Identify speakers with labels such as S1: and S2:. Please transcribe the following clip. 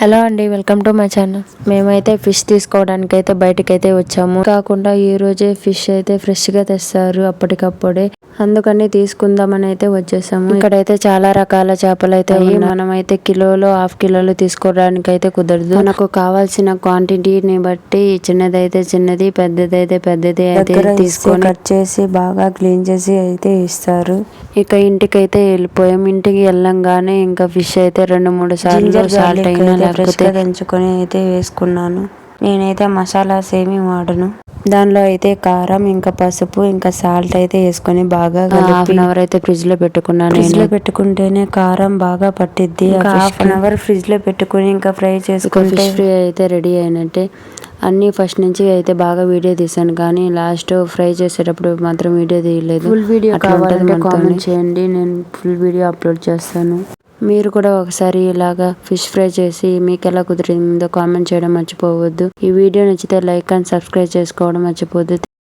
S1: Hello అండి, welcome to my channel. మేమైతే fish తీసుకోవడానికి అయితే బయటకైతే వచ్చాము. కాకుండా ఈ రోజే ఫిష్ అయితే ఫ్రెష్ గా తెస్తారు అప్పటికప్పుడే. అందుకని తీసుకుందామని అయితే వచ్చేసాము. ఇక్కడైతే చాలా రకాల చేపలు అయితే ఉన్నాయి. మనమైతే కిలోలో హాఫ్ కిలోలు తీసుకోవడానికి అయితే కుదరదు. మనకు కావాల్సిన క్వాంటిటీని బట్టి చిన్నదైతే చిన్నది, పెద్దదైతే పెద్దది అయితే తీసుకొని కట్ చేసి బాగా క్లీన్ చేసి అయితే ఇస్తారు. ఇక ఇంటికైతే వెళ్ళిపోయాం. ఇంటికి వెళ్ళంగానే ఇంకా ఫిష్ అయితే 2-3 సార్లు సాల్ట్ అయినా లేకపోతే దంచుకొని అయితే వేసుకున్నాను. నేనైతే మసాలాస్ ఏమి వాడను. దానిలో అయితే కారం, ఇంకా పసుపు, ఇంకా సాల్ట్ అయితే వేసుకొని బాగా హాఫ్ అన్ అవర్ అయితే ఫ్రిడ్జ్ లో పెట్టుకున్నాను. ఫ్రిడ్జ్ లో పెట్టుకుంటేనే కారం బాగా పట్టిద్ది. హాఫ్ అన్ అవర్ ఫ్రిడ్జ్ లో పెట్టుకుని ఇంకా ఫ్రై చేసుకుంటే ఫిష్ ఫ్రై అయితే రెడీ అయినట్టే. అన్ని ఫస్ట్ నుంచి అయితే బాగా వీడియో తీసాను, కానీ లాస్ట్ ఫ్రై చేసేటప్పుడు మాత్రం వీడియో తీయలేదు. ఫుల్ వీడియో కావాలంటే కామెంట్ చేయండి, నేను ఫుల్ వీడియో అప్లోడ్ చేస్తాను. మీరు కూడా ఒకసారి ఇలాగా ఫిష్ ఫ్రై చేసి మీకు ఎలా కుదిరిందో కామెంట్ చేయడం మర్చిపోవద్దు. ఈ వీడియో నచ్చితే లైక్ అండ్ సబ్స్క్రైబ్ చేసుకోవడం మర్చిపోవద్దు.